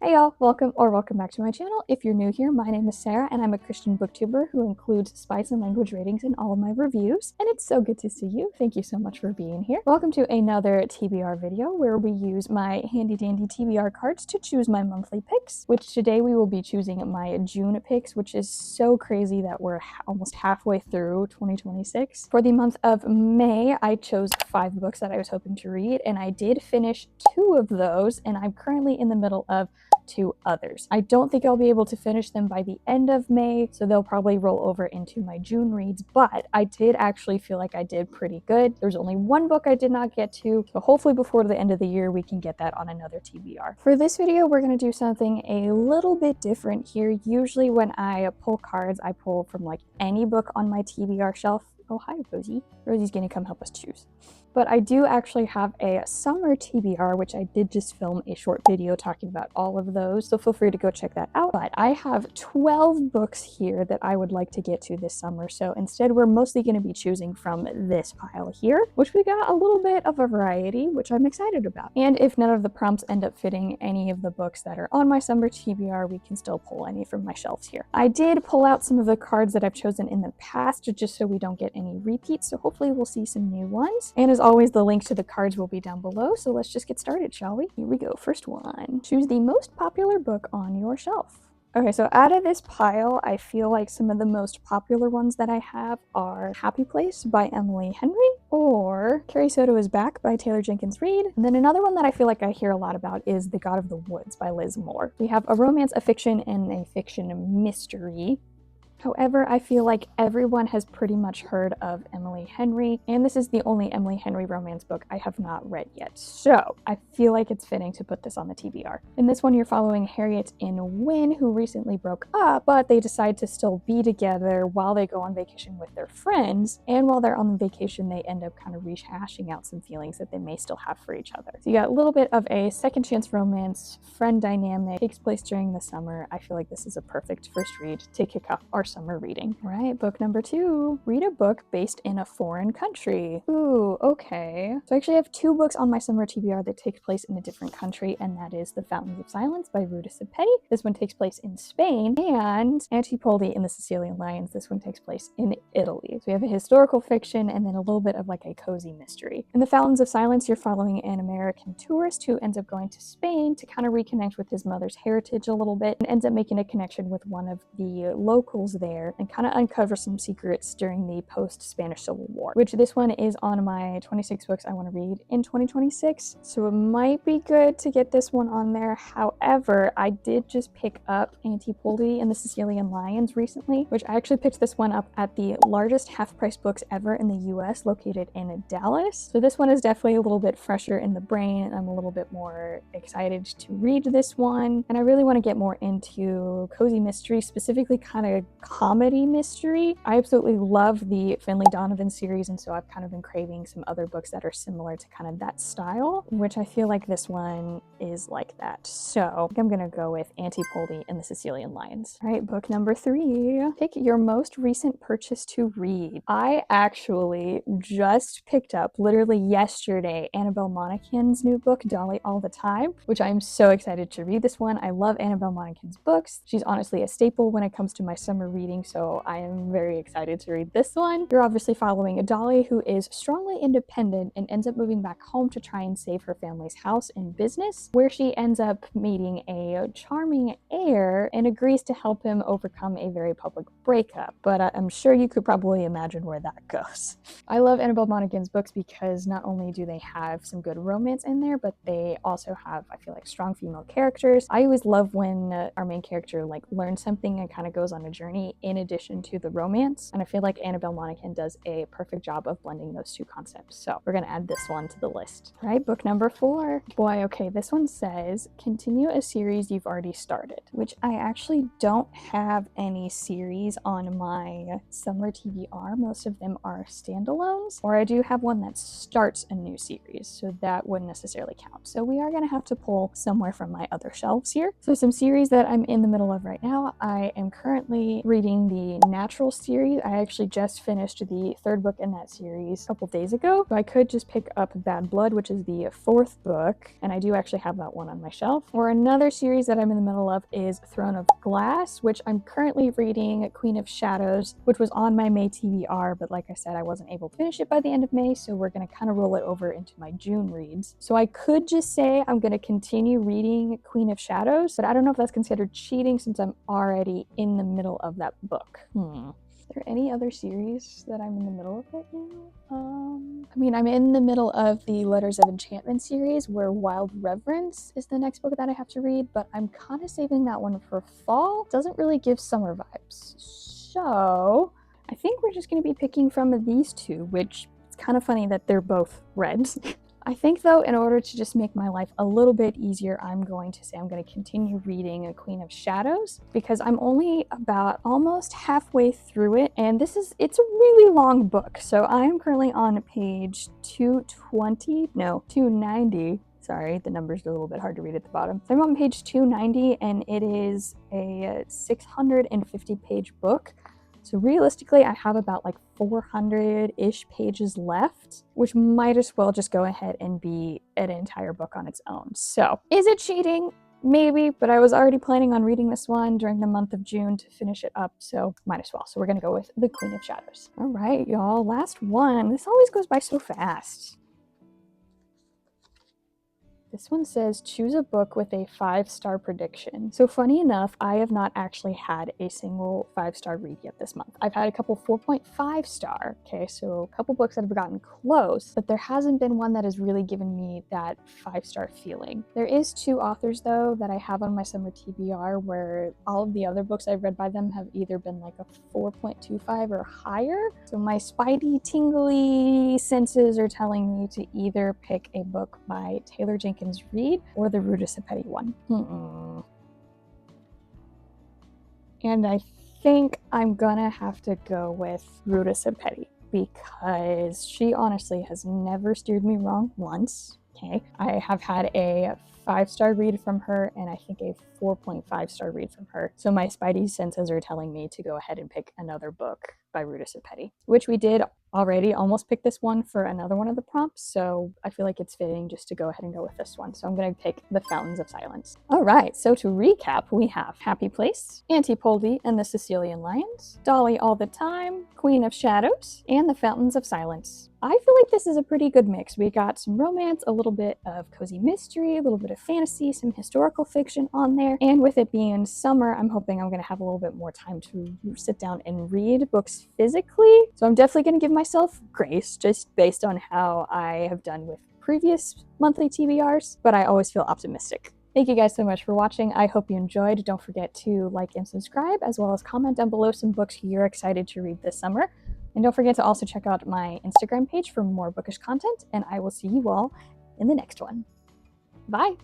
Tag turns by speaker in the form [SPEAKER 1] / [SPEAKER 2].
[SPEAKER 1] Hey y'all, welcome back to my channel. If you're new here, my name is Sarah and I'm a Christian booktuber who includes spice and language ratings in all of my reviews. And it's so good to see you. Thank you so much for being here. Welcome to another TBR video where we use my handy dandy TBR cards to choose my monthly picks, which today we will be choosing my June picks, which is so crazy that we're almost halfway through 2026. For the month of May, I chose 5 books that I was hoping to read and I did finish 2 of those and I'm currently in the middle of 2 others. I don't think I'll be able to finish them by the end of May, so they'll probably roll over into my June reads, but I did actually feel like I did pretty good. There's only 1 book I did not get to, so hopefully before the end of the year we can get that on another TBR. For this video, we're going to do something a little bit different here. Usually when I pull cards, I pull from like any book on my TBR shelf. Oh, hi, Rosie. Rosie's gonna come help us choose. But I do actually have a summer TBR, which I did just film a short video talking about all of those, so feel free to go check that out. But I have 12 books here that I would like to get to this summer, so instead we're mostly going to be choosing from this pile here, which we got a little bit of a variety, which I'm excited about. And if none of the prompts end up fitting any of the books that are on my summer TBR, we can still pull any from my shelves here. I did pull out some of the cards that I've chosen in the past, just so we don't get any repeats, so hopefully we'll see some new ones. And as always, the link to the cards will be down below, so let's just get started, shall we? Here we go. First one. Choose the most popular book on your shelf. Okay, so out of this pile, I feel like some of the most popular ones that I have are Happy Place by Emily Henry, or Carrie Soto is Back by Taylor Jenkins Reid. And then another one that I feel like I hear a lot about is The God of the Woods by Liz Moore. We have a romance, a fiction, and a fiction mystery. However, I feel like everyone has pretty much heard of Emily Henry, and this is the only Emily Henry romance book I have not read yet, so I feel like it's fitting to put this on the TBR. In this one, you're following Harriet and Wynne, who recently broke up, but they decide to still be together while they go on vacation with their friends, and while they're on the vacation, they end up kind of rehashing out some feelings that they may still have for each other. So you got a little bit of a second chance romance, friend dynamic, takes place during the summer. I feel like this is a perfect first read to kick off our summer reading. All right, book number 2. Read a book based in a foreign country. Ooh, okay. So I actually have 2 books on my summer TBR that take place in a different country, and that is The Fountains of Silence by Ruta. This one takes place in Spain, and Poldi and the Sicilian Lions. This one takes place in Italy. So we have a historical fiction and then a little bit of like a cozy mystery. In The Fountains of Silence, you're following an American tourist who ends up going to Spain to kind of reconnect with his mother's heritage a little bit, and ends up making a connection with one of the locals there and kind of uncover some secrets during the post-Spanish Civil War, which this one is on my 26 books I want to read in 2026, so it might be good to get this one on there. However, I did just pick up Poldi and the Sicilian Lions recently, which I actually picked this one up at the largest half-price books ever in the US, located in Dallas. So this one is definitely a little bit fresher in the brain, and I'm a little bit more excited to read this one, and I really want to get more into cozy mystery, specifically kind of comedy mystery. I absolutely love the Finlay Donovan series, and so I've kind of been craving some other books that are similar to kind of that style, which I feel like this one is like that. So I think I'm gonna go with Poldi and the Sicilian Lions. All right, book number 3. Pick your most recent purchase to read. I actually just picked up, literally yesterday, Annabel Monaghan's new book, Dolly All the Time, which I'm so excited to read this one. I love Annabel Monaghan's books. She's honestly a staple when it comes to my summer reading, so I am very excited to read this one. You're obviously following a Dolly who is strongly independent and ends up moving back home to try and save her family's house and business, where she ends up meeting a charming heir and agrees to help him overcome a very public breakup. But I'm sure you could probably imagine where that goes. I love Annabel Monaghan's books because not only do they have some good romance in there, but they also have, I feel like, strong female characters. I always love when our main character like learns something and kind of goes on a journey in addition to the romance, and I feel like Annabel Monaghan does a perfect job of blending those 2 concepts, so we're gonna add this one to the list. All right, book number 4. Boy, okay, this one says continue a series you've already started, which I actually don't have any series on my summer TBR. Most of them are standalones, or I do have one that starts a new series, so that wouldn't necessarily count. So we are gonna have to pull somewhere from my other shelves here. So some series that I'm in the middle of right now, I am currently reading the Natural series. I actually just finished the 3rd book in that series a couple days ago. So I could just pick up Bad Blood, which is the 4th book, and I do actually have that one on my shelf. Or another series that I'm in the middle of is Throne of Glass, which I'm currently reading Queen of Shadows, which was on my May TBR, but like I said, I wasn't able to finish it by the end of May, so we're going to kind of roll it over into my June reads. So I could just say I'm going to continue reading Queen of Shadows, but I don't know if that's considered cheating since I'm already in the middle of that book. Is there any other series that I'm in the middle of right now? I mean, I'm in the middle of the Letters of Enchantment series, where Wild Reverence is the next book that I have to read, but I'm kind of saving that one for fall. It doesn't really give summer vibes. So I think we're just going to be picking from these two, which it's kind of funny that they're both reds. I think, though, in order to just make my life a little bit easier, I'm going to say I'm going to continue reading A Queen of Shadows, because I'm only about almost halfway through it, and it's a really long book. So I am currently on page 290. Sorry, the numbers are a little bit hard to read at the bottom. So I'm on page 290, and it is a 650-page book. So realistically, I have about like 400-ish pages left, which might as well just go ahead and be an entire book on its own. So is it cheating? Maybe, but I was already planning on reading this one during the month of June to finish it up, so might as well. So we're gonna go with The Queen of Shadows. All right, y'all, last one. This always goes by so fast. This one says, choose a book with a 5-star prediction. So funny enough, I have not actually had a single 5-star read yet this month. I've had a couple 4.5 star, okay, so a couple books that have gotten close, but there hasn't been one that has really given me that 5-star feeling. There is 2 authors, though, that I have on my summer TBR, where all of the other books I've read by them have either been like a 4.25 or higher. So my spidey, tingly senses are telling me to either pick a book by Taylor Jenkins Reid or the Ruta Sepetys one. And I think I'm gonna have to go with Ruta Sepetys, because she honestly has never steered me wrong once. Okay, I have had a 5-star read from her and I think a 4.5-star read from her. So my spidey senses are telling me to go ahead and pick another book by Ruta Sepetys, which we did already almost pick this one for another one of the prompts, so I feel like it's fitting just to go ahead and go with this one. So I'm going to pick The Fountains of Silence. All right, so to recap, we have Happy Place, Auntie Poldy and the Sicilian Lions, Dolly All the Time, Queen of Shadows, and The Fountains of Silence. I feel like this is a pretty good mix. We got some romance, a little bit of cozy mystery, a little bit of fantasy, some historical fiction on there, and with it being summer, I'm hoping I'm going to have a little bit more time to sit down and read books physically. So I'm definitely going to give myself grace just based on how I have done with previous monthly TBRs, but I always feel optimistic. Thank you guys so much for watching. I hope you enjoyed. Don't forget to like and subscribe, as well as comment down below some books you're excited to read this summer. And don't forget to also check out my Instagram page for more bookish content, and I will see you all in the next one. Bye!